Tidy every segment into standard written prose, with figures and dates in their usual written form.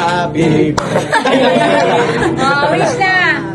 Happy birthday. Oh, wish na.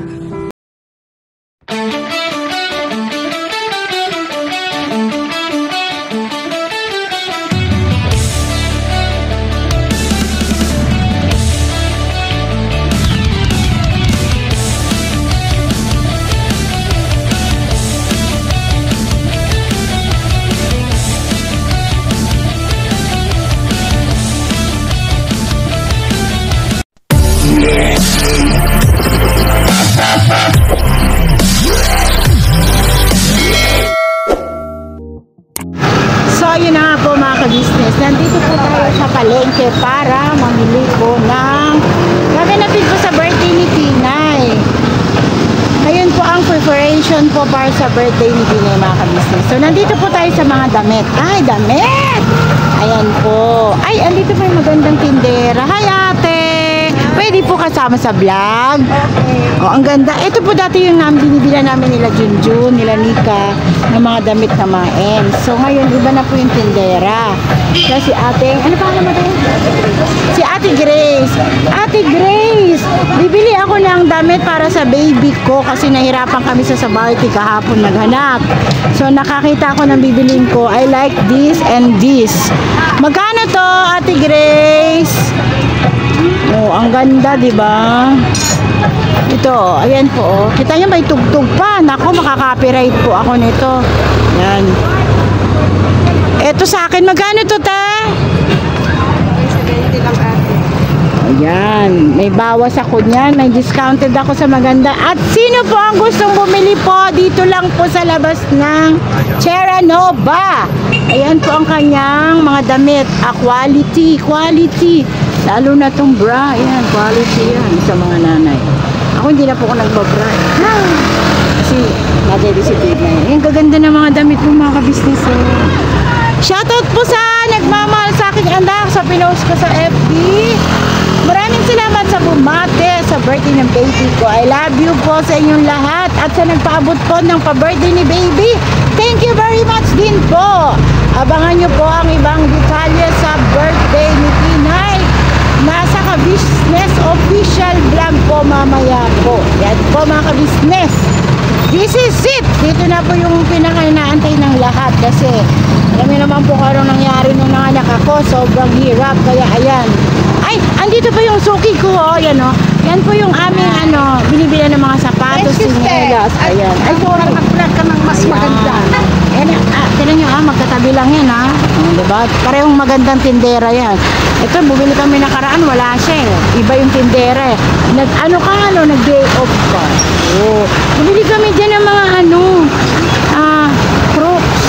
So yun na nga po mga ka-business, nandito po tayo sa palengke para mamili po ng gaganapin po sa birthday ni Tinay. Ngayon po ang preparation po para sa birthday ni Tinay mga ka-business. So nandito po tayo sa mga damit. Ay, damit! Ayan po. Ay, andito po yung magandang tindera. Hi ate! Pwede po kasama sa vlog. Okay. Oh, ang ganda. Ito po dati yung binibila namin nila Junjun, nila Nika, ng mga damit na maen. So ngayon, iba na po yung tindera. Kasi ate, ano pa naman tayo? Si Ate Grace. Ate Grace, bibili ako ng damit para sa baby ko kasi nahirapan kami sa Sabarti kahapon maghanap. So nakakita ako ng bibilin ko. I like this and this. Magkano to, Ate Grace? Oh, ang ganda, 'di ba? Ito, ayan po, oh. Kita niyo may tugtog pa. Nako, makaka-copyright po ako nito. Yan. Ito sa akin, magkano to, te? Ayan, may bawas ako niyan, may discounted ako sa maganda. At sino po ang gustong bumili po? Dito lang po sa labas ng Terra Nova. Ayan po ang kanyang mga damit. Quality, quality. Lalo na tong bra, ayan, quality yan sa mga nanay. Ako hindi na po ako nagbabra. Kasi nadedisiplina yan. Ayan, gaganda ng mga damit ng mga ka-business. Shoutout po sa nagmamahal sa aking anak sa pinost ko sa FB. Maraming salamat sa bumate sa birthday ng baby ko. I love you po sa inyong lahat at sa nagpaabot po ng pa-birthday ni baby. Thank you very much din po. Abangan nyo po ang ibang detalye sa birthday ni Tinay. Nasa ka-business official vlog po mamaya po. Yan po mga ka-business. This is it. Dito na po yung pinaka-inaantay ng lahat kasi alam niyo naman po kung anong nangyari nung nanganak ako. Sobrang hirap. Kaya ayan. Ay, andito pa yung suki ko. Oh. Yan o. Oh. Yan po yung aming binibili ng mga sapatos, sinelas. Ayan. Ay, sorry. Mag-vlog ka ng mas maganda. Ayan, tinan nyo magkatabi lang yan diba? Parehong magandang tindera yan. Ito, bumili kami nakaraan, wala siya Iba yung tindera nag-day off pa. Oh. Bumili kami dyan ng mga Crooks.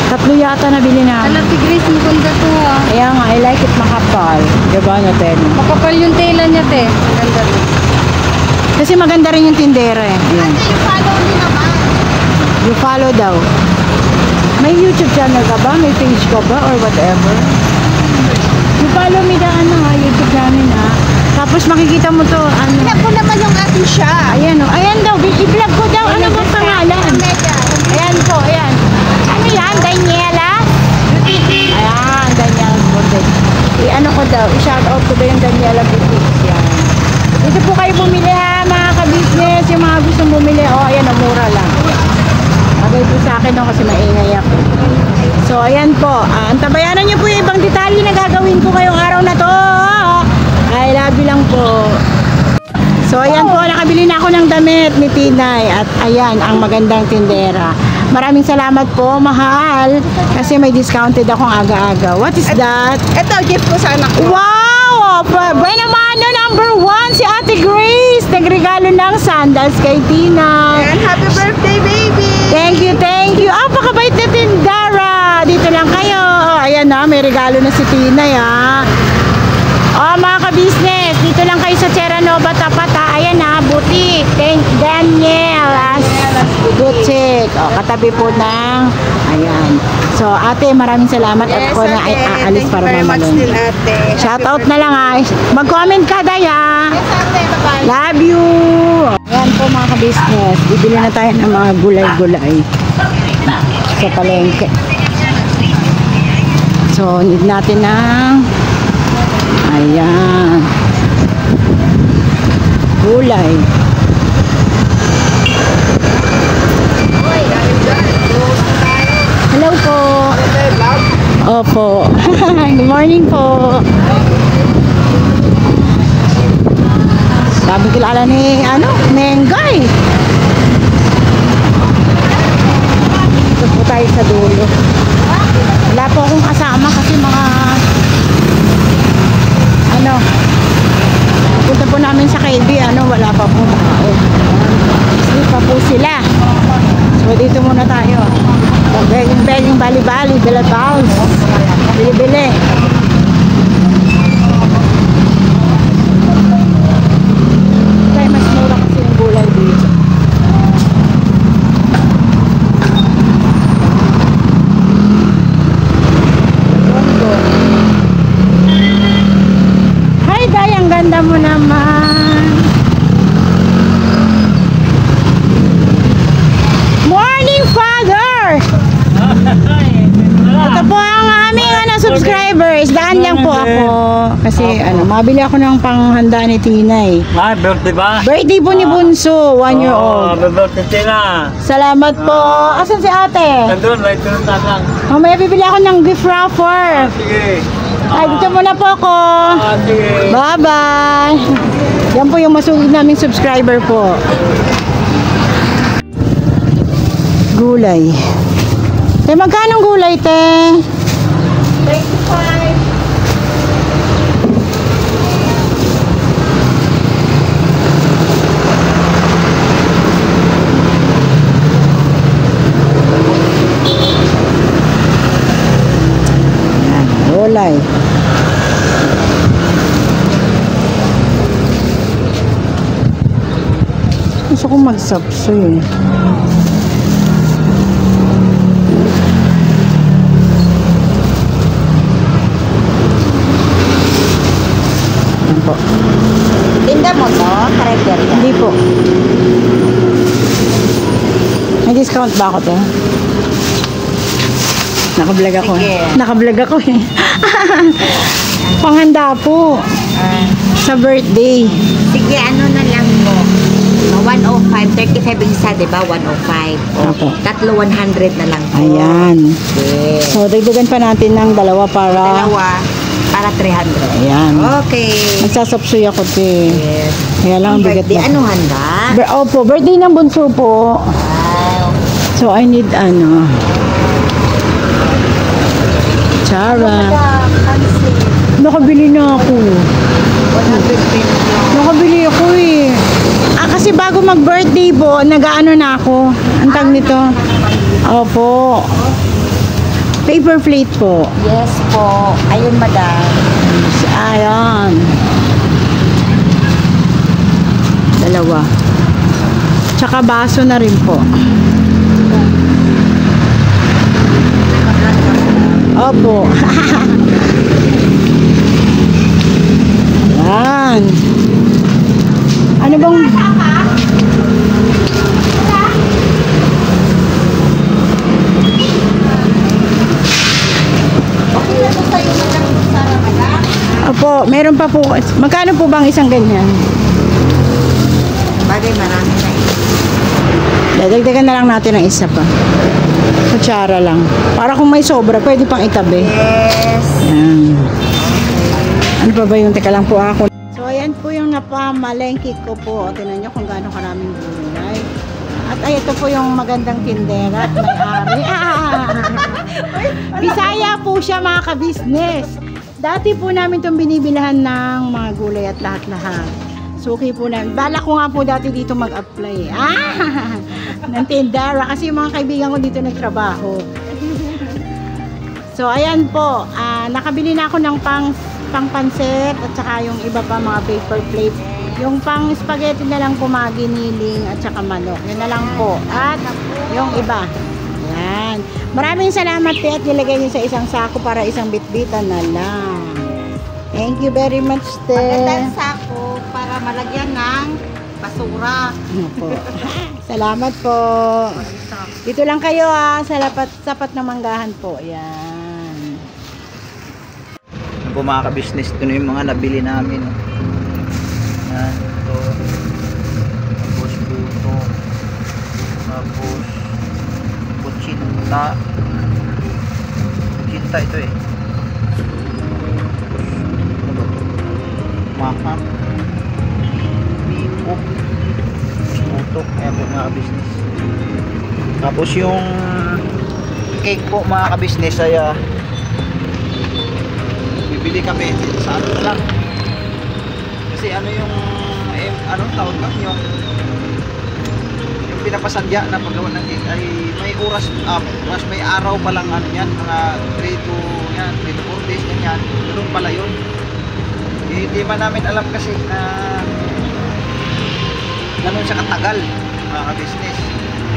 3 yata nabili na. Alam, Grace, maganda to Kaya nga, I like it makapal. Diba natin? Makapal yung tela niya, te. Maganda rin. Kasi maganda rin yung tindera Ayan. You follow me naman. You follow daw. May YouTube channel ka ba? May page ka ba? Or whatever? You follow me na YouTube channel Tapos makikita mo to Ilag ko naman yung ating siya. Ayan ayan daw. I-vlog ko daw. Ano bang pangalan? Ayan po, ayan. Ano yan? Daniela? Ayan, Daniela Boutique. I-ano ko daw. I-shoutout ko daw yung Daniela Boutique. Yan. Dito po kayo bumili mga ka-business. Yung mga gustong bumili. Ayan mura lang. Bagay po sa akin kasi maingay ako. So, ayan po. Antabayanan nyo po yung ibang detalye na gagawin ko ngayong araw na to. I love you lang po. So, ayan po. Nakabili na ako ng damit ni Tinay. At ayan, ang magandang tindera. Maraming salamat po, mahal. Kasi may discounted akong aga-aga. What is that? Ito, gift ko sa anak ko. Wow! Bueno mano, number 1 si Ate Grace. Nagregalo ng sandals kay Tinay. And happy birthday, baby! Thank you, thank you. Pakabait na tindara. Dito lang kayo. Ayan may regalo na si Tinay mga ka-business, dito lang kayo sa Terra Nova tapat Ayan boutique. Thank Daniela's Boutique. Katabi po ng ayan. So ate, maraming salamat at ako na ay aalis para mamalong. Shoutout na lang Mag-comment ka Daya. Yes, ate. Bye-bye. Love you. Ayan po mga ka-business. Bibili na tayo ng mga gulay-gulay sa palengke. So need natin ng ayan. gulay. Hello po. Opo. Good morning po. Sabi kilala ni Mengay. Ito po tayo sa dulo. Wala po akong kasama kasi mga punta po namin sa KB, wala pa po tao. Sleep pa po sila. So dito muna tayo. Begging, bali-bali, bilabals. Bili-bili. Kaya mas mura kasi yung gulay dito. Hi, Day, ang ganda mo naman. Morning, Father! Ito po ang aming subscribers. Daan lang po ako. Kasi mabili ako ng panghanda ni Tinay. Birthday ba? Birthday po ni Bunso, 1 year old. Birthday Tina. Salamat po. Asan si ate? Nandun, right doon lang. Mamaya bibili ako ng gift wrapper. Sige. Ay, dito muna po ako. Sige. Bye-bye. Yan po yung masugid naming subscriber po. Gulay. Te, magkano gulay, te? 25. Gulay. Gusto kong magsapsoy. Po. Tinda mo to? Kareper yan. Hindi po. May discount ba ako, te? Nakablog ako. Sige. Nakablog ako eh. Panghanda po. Sa birthday. Sige, ano na lang mo? 105, 35 yung isa, di ba? 105. Opo. Tatlo 100 na lang po. Ayan. Okay. So, dagdagan pa natin ng dalawa para... Dalawa, para 300. Ayan. Okay. Nagsasapsoy ako, te. Yes. Kaya lang ang bigat Birthday, na. ano handa? Opo, birthday ng bunso po. Wow. So, I need Chara. Nakabili na ako. 120. Nakabili ako eh. Kasi bago mag-birthday po, nag-ano na ako. Ang tag nito. Opo. Paper plate po. Yes po. Ayun, madam. Ayan. Dalawa. Tsaka baso na rin po. Opo. Ayan. Ano bang... Opo, meron pa po. Magkano po bang isang ganyan? Bagay, marami na yun. Dadagdagan na lang natin ng isa pa. Kutsara lang. Para kung may sobra, pwede pang itabi. Yes. Yan. Ano pa ba yung teka lang po ako? So, ayan po yung napamalengke ko po. Tingnan nyo kung gaano karaming gulay. At ay, ito po yung magandang tindera at may-ari. Bisaya po siya, mga ka-business. Dati po namin itong binibilahan ng mga gulay at lahat-lahat. Suki po namin. Bala ko nga po dati dito mag-apply. Ng tindera. Kasi yung mga kaibigan ko dito nagtrabaho. So, ayan po. Nakabili na ako ng pang-pansit at saka yung iba pa mga paper plate. Yung pang spaghetti na lang po mga giniling at saka manok. Yun na lang po. At yung iba. Ayan. Maraming salamat po at nilagay niyo sa isang sako para isang bitbitan na lang. Thank you very much, te. Magandang sako para malagyan ng basura. Po. Salamat po. Dito lang kayo sa sapat ng manggahan po. Ayan. Po mga ka-business, ito na yung mga nabili namin. Yan. So, Tapos Kuchinta ito eh. Ano ba ito? Maham Biko Utok. Ayan po mga ka-business. Tapos yung cake po mga ka-business ay bibili kami sa ano na lang. Kasi ano yung anong tawag lang yung pinapasadya na paggawa ng cake ay may oras may araw pa lang ano yan, mga 3 to 4 days ganyan. Ganun pala yun. Hindi man namin alam kasi na ganun siya katagal mga ka-business.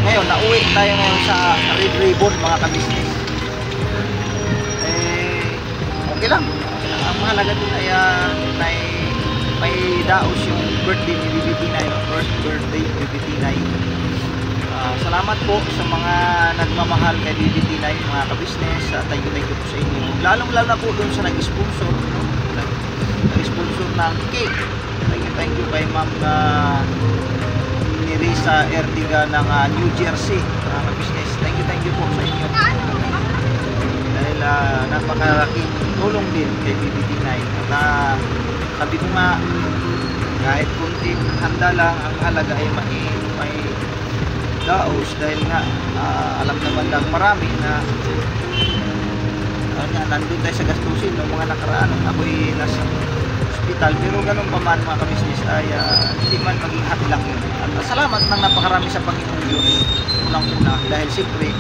Ngayon, nauwi tayo ngayon sa Red Ribbon mga ka-business. Okay lang. Ang mahalaga dun ay may daos yung birthday ni Bibi Tinay, birthday ni Bibi Tinay. Salamat po sa mga nagmamahal kay Bibi Tinay mga ka-business. Thank you po sa inyo. Lalong na po dun sa nag-sponsor, no? Nag-sponsor ng cake. Thank you kay Ma'am Risa Ertiga ng New Jersey mga ka-business. Thank you po sa inyo. Dahil napakalaking tulong din kay Bibi Tinay. At sabi ko nga, kahit kunting handa lang, ang halaga ay may daos dahil nga alam naman lang marami na nandun tayo sa gastusin ng mga nakaraan. Ako'y nasa hospital, pero ganun pa man mga ka-business ay hindi man maging hadlang yun. At salamat ng napakarami sa Panginoong Diyos unang-una dahil siyempre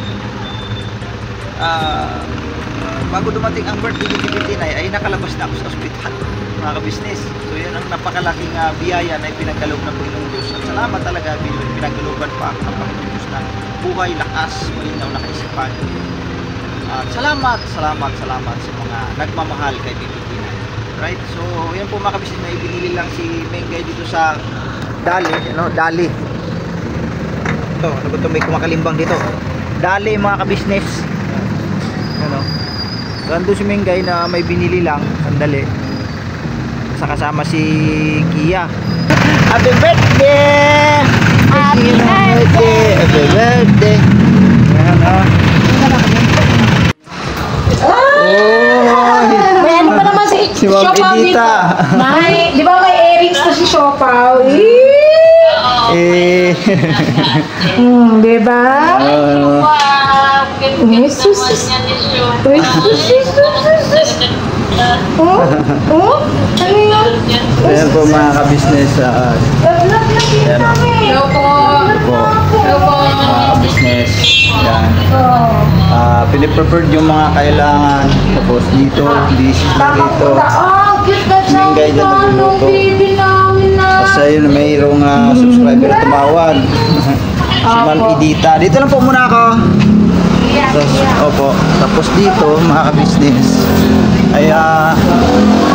bago dumating ang birthday ni Bibi Tinay ay nakalabas na ako sa hospital mga ka-business. So yan ang napakalaking biyaya na ipinagkaloob ng Panginoong Diyos. At salamat talaga, pinagkalooban pa ng Panginoong Diyos na buhay, lakas, malinaw na kaisipan. At salamat sa mga nagmamahal kay Bibi Tinay. Right? So yan po mga ka-business na ibinili lang si Mengay dito sa Dali. Dali. Ito, ano ba ito? May kumakalimbang dito. Dali mga ka-business. Nandun si Mengay na may binili lang. Sandali. Kasama si Kia. Happy birthday! Happy birthday! Happy birthday! May ano pa naman si Ma'am Siopaw dito. Edita. Di ba may earrings to si Siopaw? Di ba? Ano yun? Ayan po mga ka-business. Ayan po. Mga ka-business. Ayan. Piniprepared yung mga kailangan. Tapos dito, dito. Mingay dyan nagluluto. Tapos ayun, mayroong subscriber na tumawag. Si Ma'am Edita. Dito lang po muna ako. Tapos dito mga ka-business ay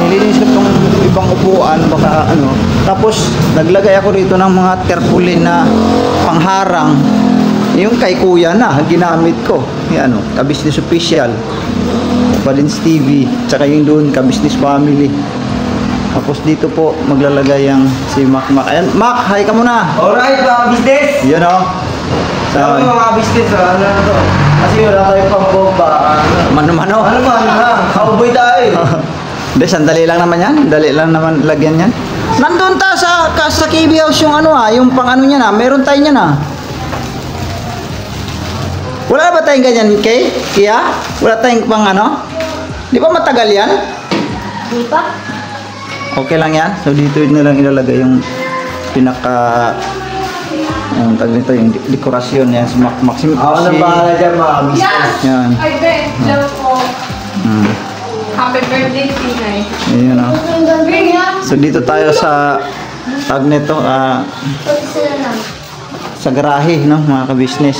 nilinis ko itong ibang upuan baka ano. Tapos naglagay ako rito ng mga terpulin na pangharang. Yung kay kuya na ginamit ko. Yan ka-business official Valens TV, tsaka yung doon ka-business family. Tapos dito po maglalagay yung si Mac. Ayan, Mac, hi ka muna. Alright mga business. Yan Sabi mga business, ano na to? Kasi wala tayong pambomba. Mano-mano. Ano ba? Cowboy tayo. Hindi, sandali lang naman yan. Dali lang naman lagyan yan. Nandun ta sa KB House yung yung pang ano niya na. Meron tayo niya na. Wala ba tayong ganyan, Kay? Kia? Wala tayong pang Di ba matagal yan? Di ba? Okay lang yan. So dito na lang ilalagay yung pinaka tag nito yung dekorasyon yan si Maxim. Ako na bahala dyan mga business. Yan. Ay, Ben. Hello po. Happy birthday, Tinay. Ayan So dito tayo sa tag nito sa garahe mga ka-business.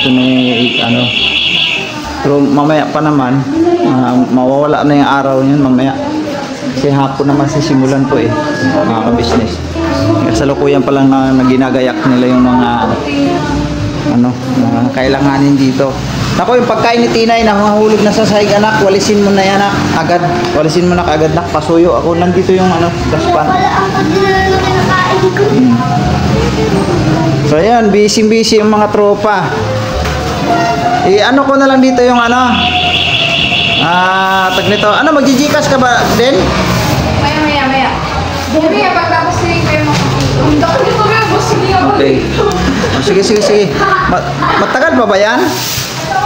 Ito na pero mamaya pa naman mawawala na yung araw niyan mamaya. Kasi hapon naman sisimulan po mga ka-business. Kasalukuyan pa lang na ginagayak nila yung mga kailanganin dito. Ako yung pagkain ni Tinay na mahulog na sa sahig anak, walisin mo na yan agad. Walisin mo na agad nak, pasuyo. Ako nandito yung daspan. So ayan, busy yung mga tropa. Ano ko na lang dito yung ano. Tag nito. Ano, magji-Gcash ka ba din? Maya. Maya, pagtapos na yung kayo makakito. Hindi ako dito kayo, boss. Hindi ako Okay. dito. Sige. Matagal pa ba yan?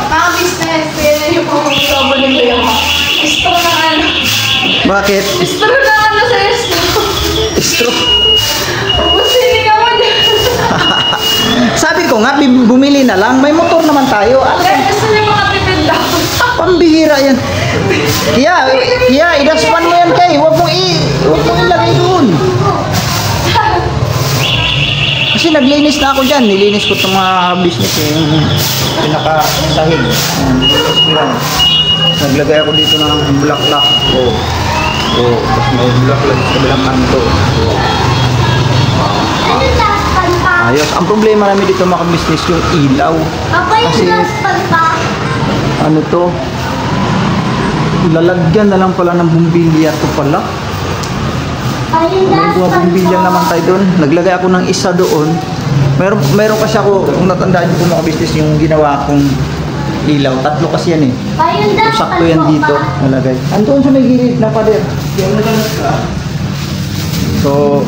Mga business, kaya na yung mga kasama ni Kuya Ma. Istro na ano. Bakit? Istro na ano sa istro. Istro. Ubusin ka mo dyan. Sabi ko nga, bumili na lang. May motor naman tayo. Kaya gusto niyo makatipid daw. Pambihira yan. Kaya, idaspan mo yan kay. Huwag mo ilagay doon. Kasi naglinis na ako dyan. Nilinis ko itong mga business yung pinaka-sahig. Naglagay ako dito ng black-lock. Tapos may black-lock sa bilang kanto. Ayos. Ang problema namin dito mga business yung ilaw. Kasi ano to? Lalagyan na lang pala ng bumbilya to pala. May mga bumbilya naman tayo doon. Naglagay ako ng isa doon. Meron kasi ako, kung natandaan niyo po mga business, yung ginawa kong ilaw. 3 kasi yan eh. So, sakto yan dito. Nalagay. Andoon sa may gilid na pader. So,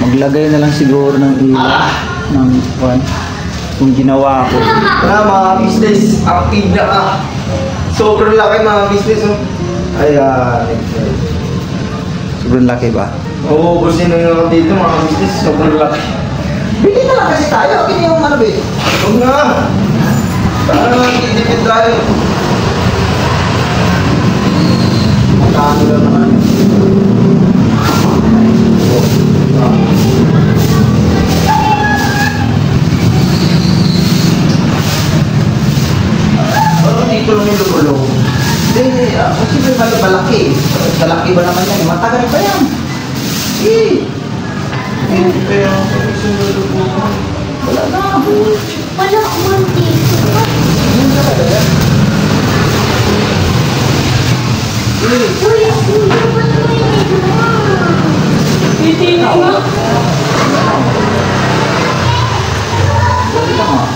maglagay na lang siguro ng ilaw. Ng kung ginawa ko. Mga business, ang pinaka. Sobrang laki mga business. Ayan. Sobrang laki ba? Oo, kung sino yung dito mga business, sobrang laki. Bili na lang kasi tayo. Bili yung ano ba eh. Huwag nga. Para naman titipid tayo. Magkano lang naman. Dito lang yung lulo. Hindi. Kasi may malaki. Malaki ba naman yan? Matagal pa yan. Wala na. Wala akong dito. Yan talaga yan. Uy, ba't may Titi nga. Dali lang ah.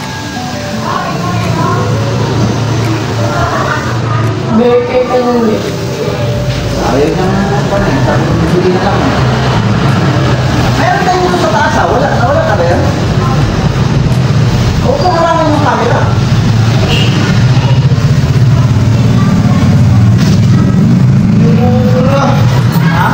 Beke ka nun eh. Ayaw niya naman pa na eh. Sabi ko, bibili na lang. Meron tayo dito sa taas ah. Wala ka ba yan? Huwag mo harangan yung camera. Ha?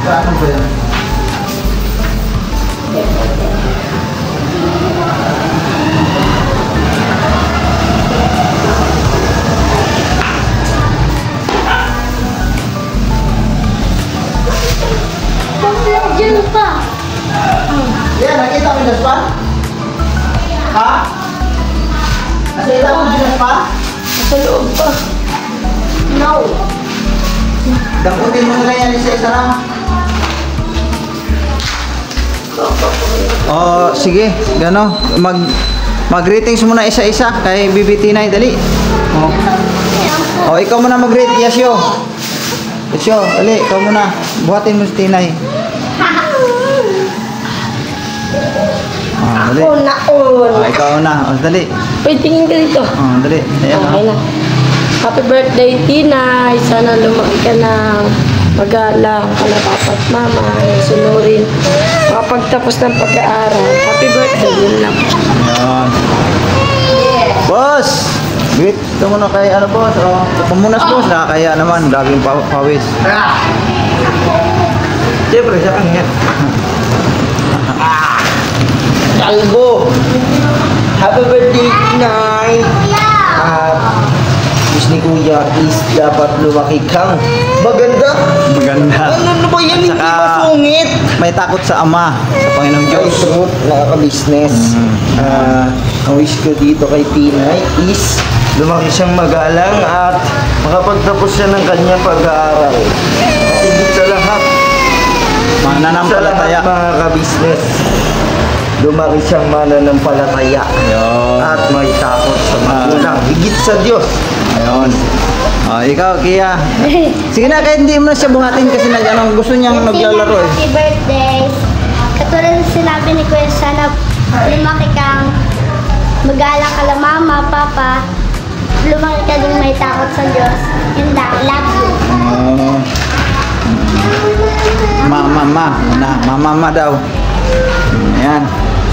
Ano ba yan? Diyan pa. Yan, nakita mo yung daspan? Ha? Nakita mo yung daspan? Sa loob pa. No. Damputin mo na lang yan isa-isa lang. Oh, sige, gano. Mag-greetings muna isa-isa kay Bibi Tinay, dali. Oh, ikaw muna mag-greet, Yasyo. Yasyo, dali, ikaw muna. Buhatin mo si Tinay. Dali. Ikaw na. Oh, dali. Wait, tingin ka dito. Oh, dali. Ayan, Okay na. Happy birthday, Tinay. Sana lumaki ka na magalang ka na papa't mama. Sunurin. Makapagtapos ng pag-aaral. Happy birthday. Yun lang. Ayan. Boss! Greet ito muna kay ano boss. Oh, pamunas boss. Nakakaya naman. Grabing pawis. Siyempre, siya kang yan. Kalbo! Happy birthday, Tinay! Wish ni Kuya is dapat lumaki kang maganda. Maganda. Ano ba yan? Hindi Saka- masungit. May takot sa Ama, sa Panginoong Ay, Diyos. truth, nakaka-business. Ang wish ko dito kay Tinay is lumaki siyang magalang at makapagtapos siya ng kanyang pag-aaral. Higit sa lahat, Mananampalataya. mga ka-business, lumaki siyang mananampalataya at may takot sa magulang. Higit sa Diyos. Ayun. Ikaw, Kia. Sige na, kahit hindi mo na siya buhatin kasi gusto niyang naglalaro eh. Happy birthday. Katulad ng sinabi ni Kuya, sana lumaki kang magalang ka lang mama, papa. Lumaki ka din may takot sa Diyos. Yun lang. Love you. Mama daw. Ayan.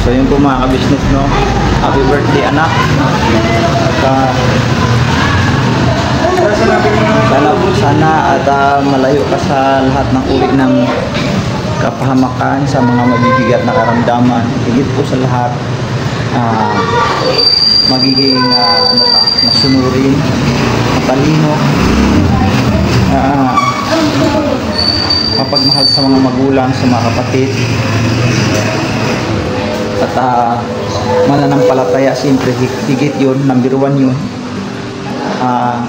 So yun po mga ka-business, no? Happy birthday, anak. Sana at malayo ka sa lahat ng uri ng kapahamakan, sa mga mabibigat na karamdaman. Higit po sa lahat, magiging masunurin, matalino, mapagmahal sa mga magulang, sa mga kapatid, at mananampalataya. Siyempre higit yun, number 1 yun.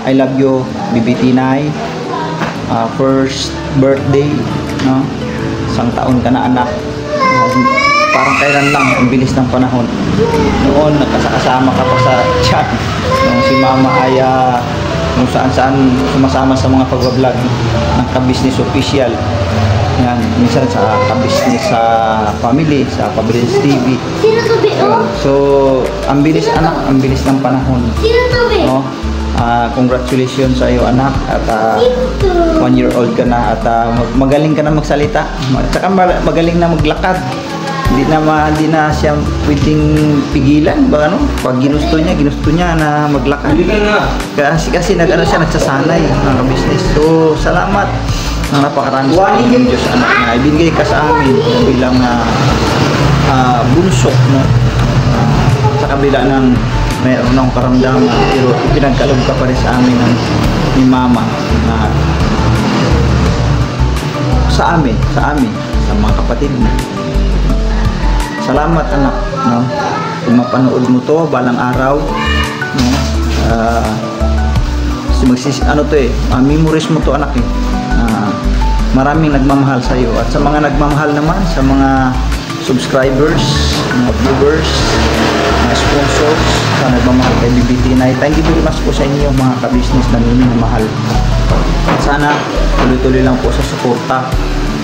I love you, Bibi Tinay. First birthday, no? Isang taon ka na, anak. Parang kailan lang, ang bilis ng panahon. Noon, nagkasama ka pa sa chat. Nung si mama ay kung saan-saan sumasama sa mga pag-vlog ng Ka-Business Official. Yan, minsan sa Ka-Business sa family, sa Pabilis TV. Sino to, Bio? So, ang bilis, anak, ang bilis ng panahon. Sino to, Bio? No? Congratulations sa iyo, anak, at 1-year-old ka na at magaling ka na magsalita, saka magaling na maglakad. Hindi na siya pwedeng pigilan ba, ano? Pag ginusto niya na maglakad. Kasi nagsasanay ng business. So salamat ng napakarami sa ating Diyos, anak, na ibigay ka sa amin bilang bunso, no? Sa kabila ng mayroon akong karamdaman, pero pinagkaloob ka pa rin sa amin ni mama, na sa amin, sa mga kapatid mo. Salamat, anak, no? Kung mapanood mo to balang araw, no? Memories mo to, anak, eh. Maraming nagmamahal sa iyo, at sa mga nagmamahal naman, sa mga subscribers, mga viewers, mga sponsors, sa nagmamahal kay Bibi Tinay, thank you very much po sa inyo, mga ka-business na minamahal. At sana tuloy-tuloy lang po sa suporta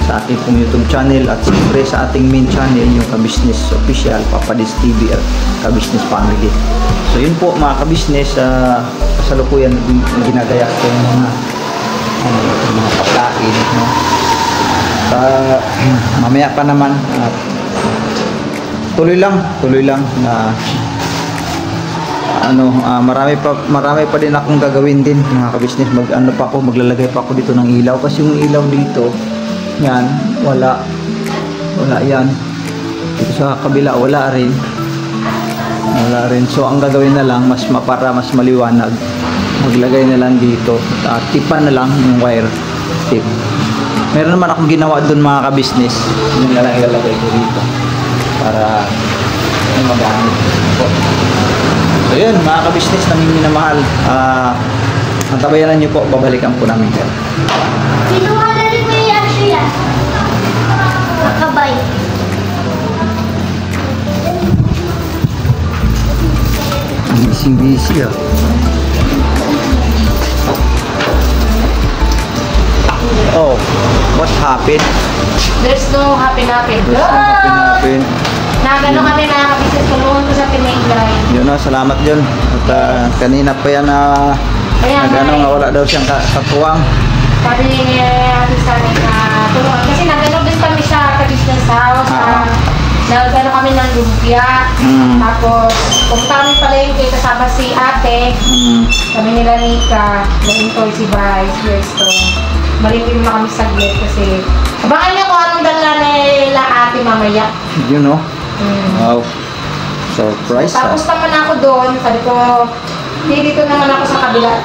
sa ating pong YouTube channel, at siyempre sa ating main channel, yung Ka-Business Official, Papadis TV at Ka-Business Family. So yun po, mga ka-business, kasalukuyan ginagaya ko yung mga pagkain, no? Mamaya pa naman, tuloy lang na marami pa din akong gagawin din, mga ka-business. Maglalagay pa ako dito ng ilaw, kasi yung ilaw dito yan, wala yan. Dito sa kabila wala rin. So ang gagawin na lang, para mas maliwanag, maglagay na lang dito, tipan na lang yung wire tip. Meron naman akong ginawa doon, mga ka-business. Yun na lang ilalagay ko dito para magamit po. So yun, mga ka-business na minamahal, antabayanan nyo po, babalikan po namin kayo. Kinuha na rin ko yung Asya. Nakabay. Busy ah. Oh, what happened? There's no happen. Happened. Nagano kami na business tulungan ko sa Pinay. Yun na, salamat yun. At kanina pa yan na wala daw siyang katuwang. Sabi ni sa amin na tulungan. Kasi nagano din kami sa business house. Nagano kami ng lumpia. Tapos, pumunta kami palengke kasama si ate. Kami nila Nika. Nag-enjoy si Bryce. Very strong. Malimlim na kami saglit kasi abangan niyo kung anong dala nila ate mamaya. You know? Wow. Surprise. Tapos naman ako doon, sabi ko, dito naman ako sa kabila,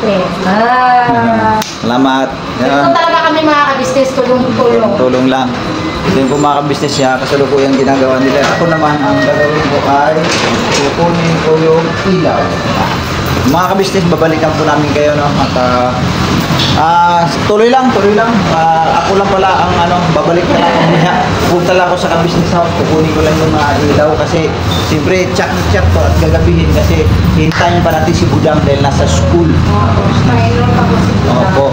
Salamat. Ito talaga kami mga ka-business, tulong-tulong. Tulong lang. Ito yung mga ka-business niya, kasalukuyang ginagawa nila. Ako naman, ang gagawin ko ay kukunin ko yung ilaw. Mga kabisnes, babalikan po namin kayo, no? At tuloy lang. Ako lang pala ang babalik na lang niya. Punta lang ako sa kabisnes house, kukunin ko lang yung mga ilaw kasi siyempre check to at gagabihin kasi hintayin pa natin si Budang dahil nasa school. Opo.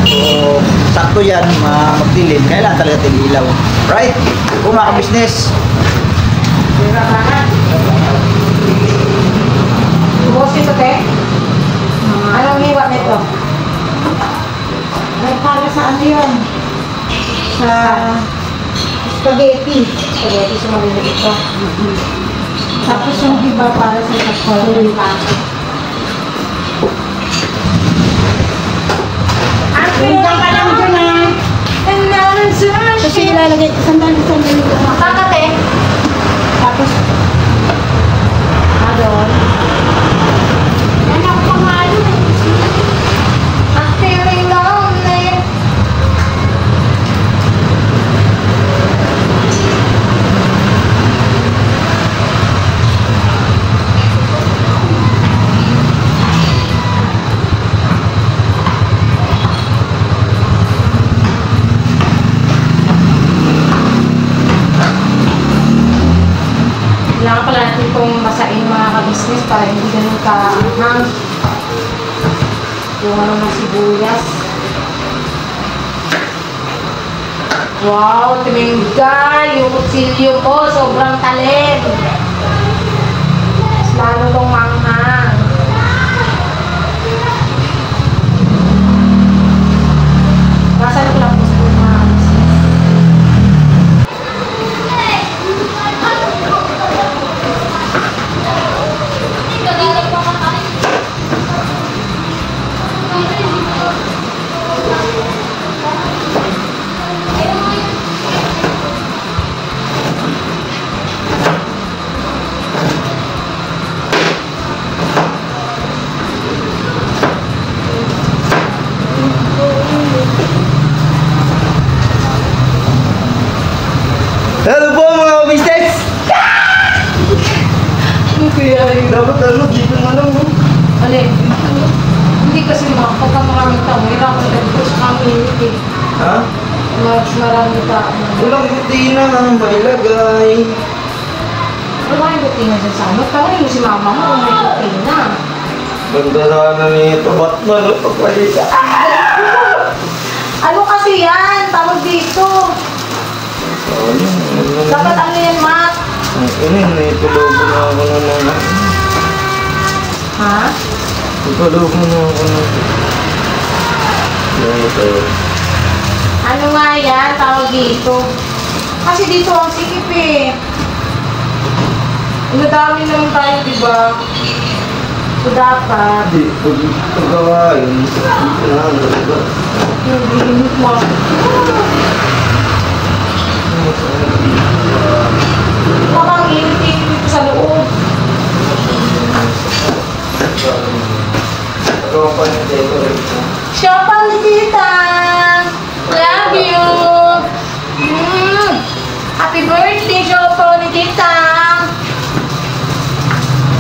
So, sakto yan, magdilim. Kailangan talaga tayo ilaw. Right? Kung mga kabisnes. Bukas ito, te? Anong hiwa nito? Ay, para sa ano yun? Sa spaghetti. Spaghetti sa marinig ito. Tapos yung iba para sa kakol. Punta ka lang dyan, ha? Kasi ilalagay, sandali. Kakate. Tapos, doon. Anak ko nga yun. I'm feeling lonely. Kailangan pala natin itong masain mga ka-business para hindi ganun ka-hang. Yung ng sibuyas. Wow, tumingga! Yung kutsilyo ko, sobrang talim. Mas lalo itong manghang. Masalo ko lang po sa mga ka-business. Hello po mga kabisnes! Dapat dito na lang. Alin? Hindi kasi pagka maraming tao, hirap ko dito sa community. Ha? Mas maraming tao. Walang kutina ang mailagay. Wala yung kutina dyan sa ano. Tawag mo si mama mo kung may kutina. Ganda sana nito. Ba't na napagpalita? Ano kasi yan? Tawag dito. Dapat ano yan, Matt? Itulubo na ako na naman. Ha? Itulubo na ako na. Ano nga yan? Tawag dito. Kasi dito ang sikip eh. Madami naman tayo, diba? So dapat. Hindi, pagkawain. Dito na ang ganda. Hindi mo. Parang init dito sa loob. Siya pa ni Tita. Love you. Happy birthday, Shopo ni Tita.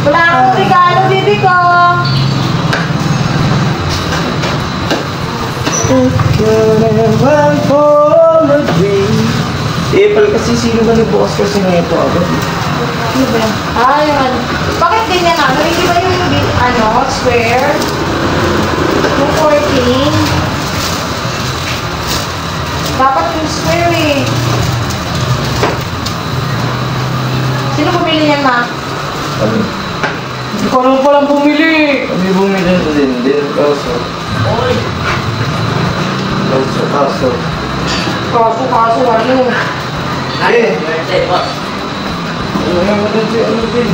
Wala akong regalo, bibi ko. Apple kasi sino ba nagbukas kasi ng ito agad? Ano ba yan? Yung ano. Bakit ganyan ano? Hindi ba yung square? Yung 14? Dapat yung square eh. Sino bumili niyan, Ma? Kami. Ikaw lang palang bumili. Kami bumili din. Kaso. Oy. Kaso. Kaso ano? Eh! Ano din?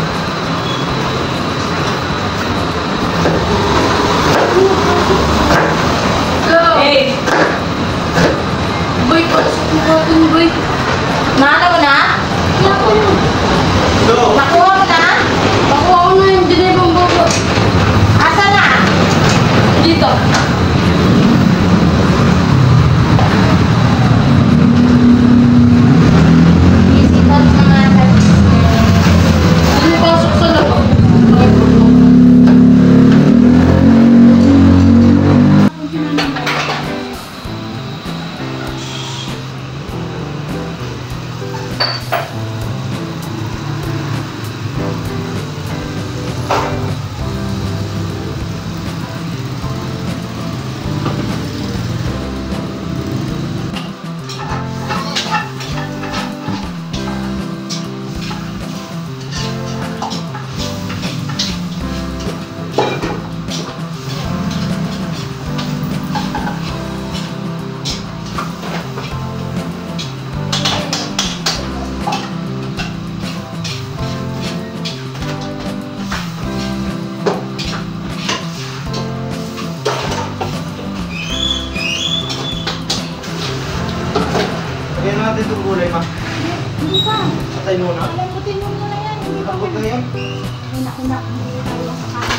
Hey! Boy, pasok mo natin, boy. Naano mo na? Nakuha mo na? Nakuha ko na yung dinibang bobo. Asa na? Dito. Isipan sa mga Ano pasok sa loob? lambutin muna. Lambutin mo muna yan. Hindi ba Lambot na yan. Ay, naku na. Hindi tayo sa kanila.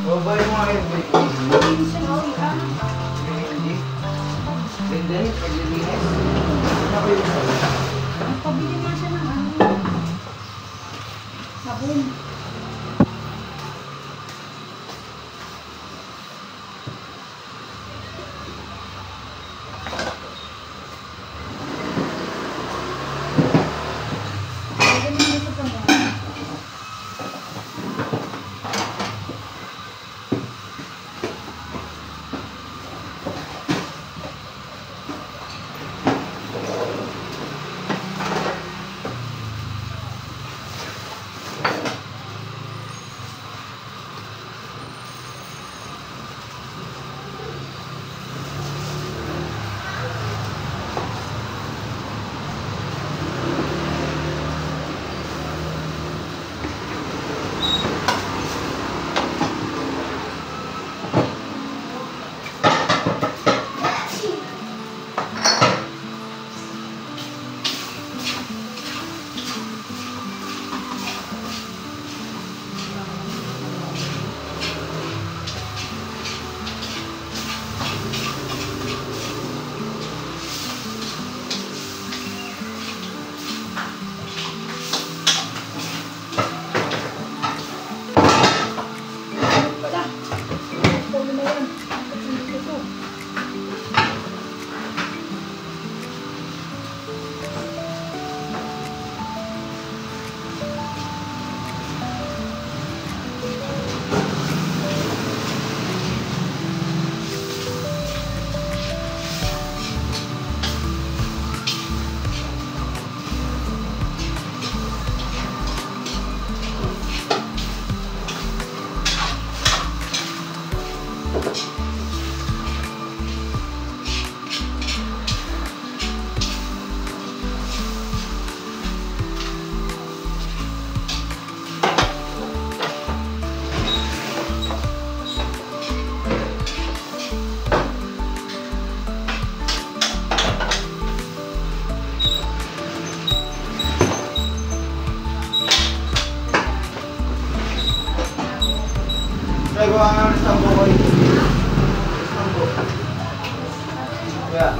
Babay mo nga yung break. Hindi. Then, paglilinis. Ano yung Pabili nga siya ng sabon. Nagawa nga ng stampo ko eh. Stampo. Yeah.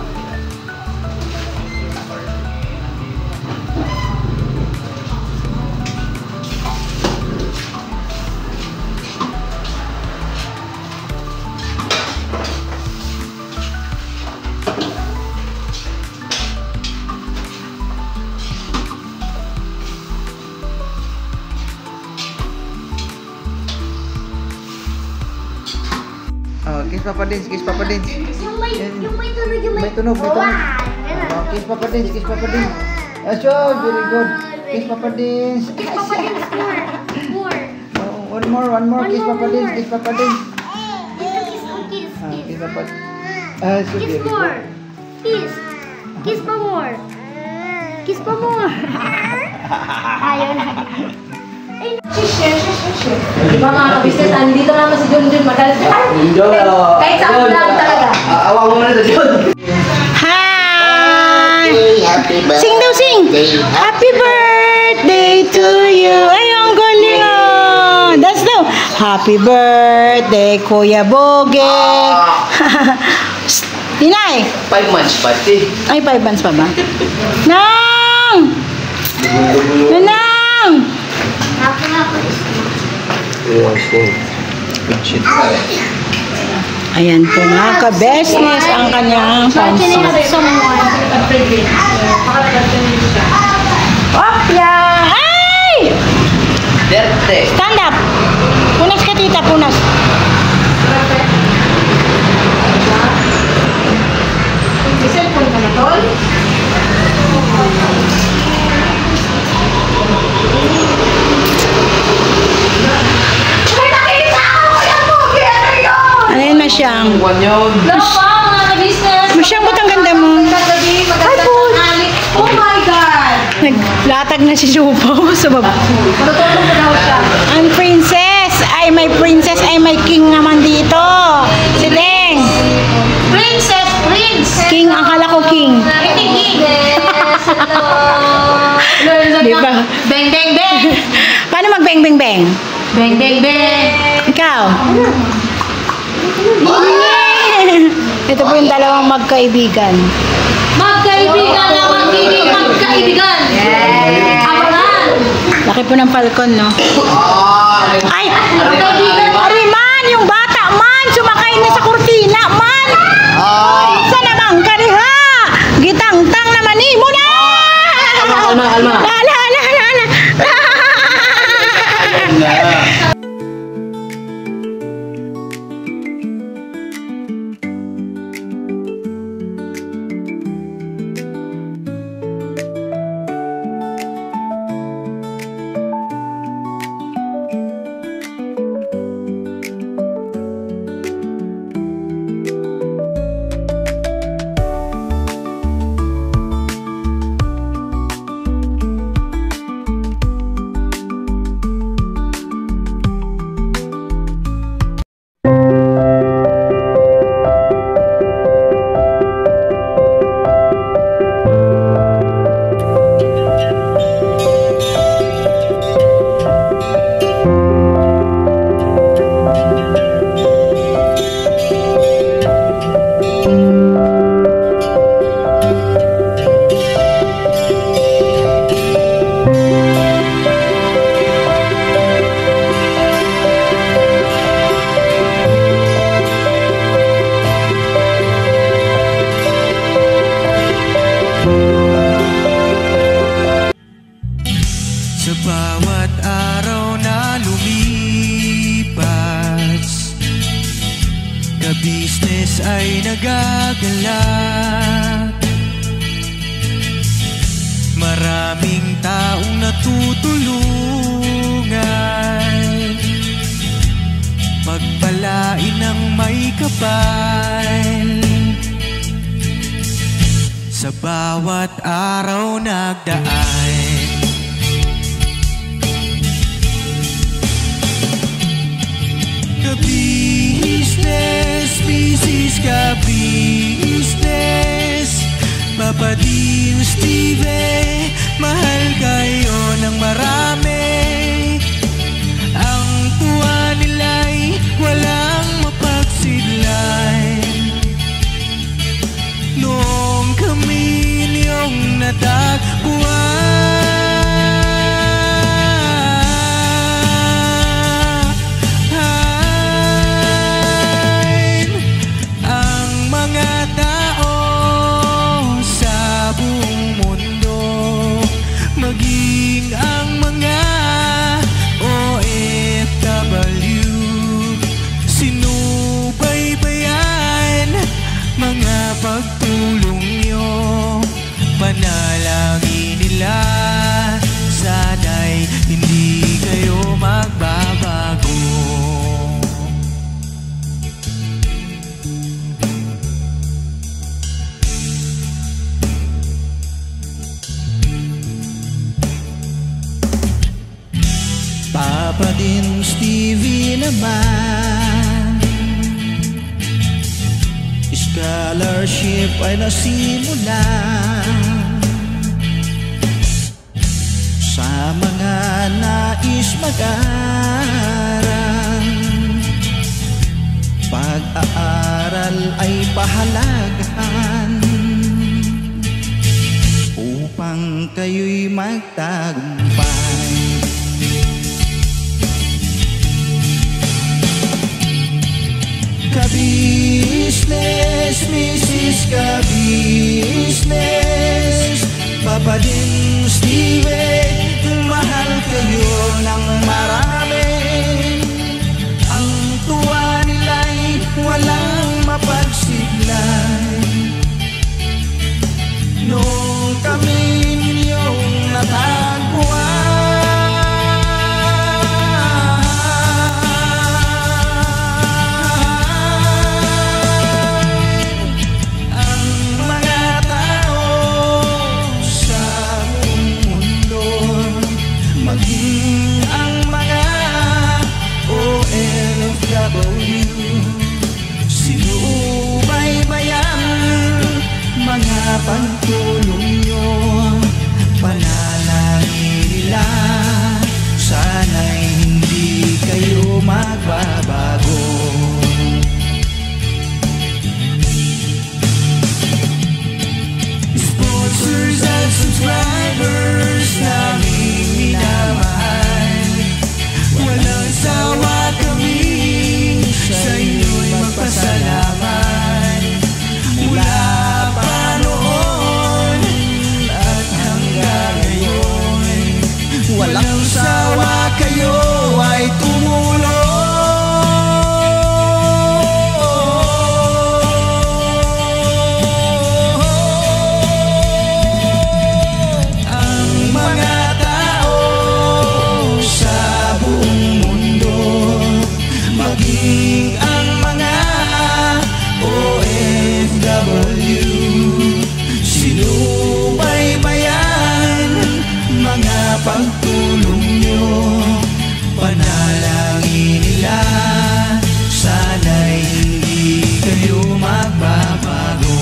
Kiss Papa Dins, kiss Papa Dins. Yung may tunog, yung May tunog, may tunog. Kiss Papa Dins, kiss Papa Dins. Asyon, very good. Kiss Papa Dins. Kiss Papa Dins, more. Oh, one more. Kiss Papa Dins, kiss Papa Dins. Kiss. Kiss Papa. So Kiss very more. good. Kiss. Kiss pa more. Kiss pa more. Ayaw na. Diba mga kabisnes, andito naman si Junjun magalit. Kahit sa vlog talaga. Awa mo na ito, Jun. Hi! Sing daw, sing! Happy birthday to you! Ay, ang galing ah! That's daw. Happy birthday, Kuya Boge! Inay! 5 months pati. Ay, 5 months pa ba? Nang! Nang! Ayan po mga ka-business ang kanyang pansit. Opya! Ay! Derte. Stand up! Punas ka tita, punas. Cellphone ka na, tol? Ano yun, Musyang. Hello po, mga business. Musyang, ba't ang ganda mo? Kagabi, magandang tanghali. Oh my God! Naglatag na si Supo sa baba. Matutulog na daw siya. Ang princess ay may king naman dito. Si Deng. Princess, Prince! King, akala ko king. Hindi, King. Hello. Di ba? Beng, beng, beng. Paano mag beng beng beng? Beng, beng, beng. Ikaw? Ito po yung dalawang magkaibigan. Magkaibigan na magiging magkaibigan. Abangan. Laki po ng falcon, no? Ay! Ari man! Yung bata man! Sumakay na sa kurtina man! Sa namang kariha! Gitangtang naman ni mo na! Alma. La! Sa bawat araw na lumipas, ka-business ay nagagalak. Maraming taong natutulungan, pagpalain ng may kapal. Sa bawat araw nagdaan, ka-business, business ka-business, Papa Dio, Steve, mahal kayo ng marami. Ang tuwa nila'y walang mapagsidlan. Noong kami niyong natagpuan, maging ang mga OFW, sinubaybayan mga pagtulong nyo, panalangin nila, sana'y hindi kayo magbabago. Papa din Stevie naman, scholarship ay nasimula sa mga nais mag-aral. Pag-aaral ay pahalagahan upang kayo'y magtagumpay. Ka-business, Mrs. Ka-business, Papa din Steve, mahal kayo ng marami. Ang tuwa nila'y walang mapagsiglan. Noong kami ninyong natagpuan, pagtulong nyo, panalangin nila, sana'y hindi kayo magbabago. Sponsors at subscribers naming minamahal, walang sawa kami sa inyo'y magpasalamat. Mula pa noon at hanggang ngayon, walang sawa kayo ay tumulong. Ang mga tao sa buong mundo, maging ang mga OFW, sinubaybayan mga pagtulong nyo, panalangin nila, sana'y hindi kayo magbabago.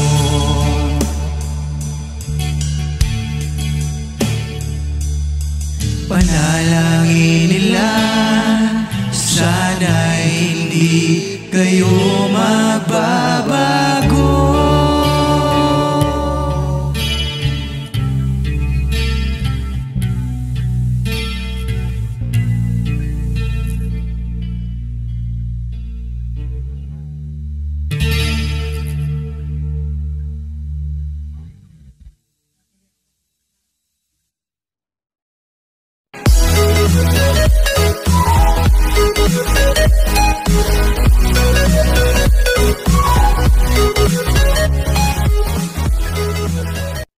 Panalangin nila, sana'y hindi kayo magbabago.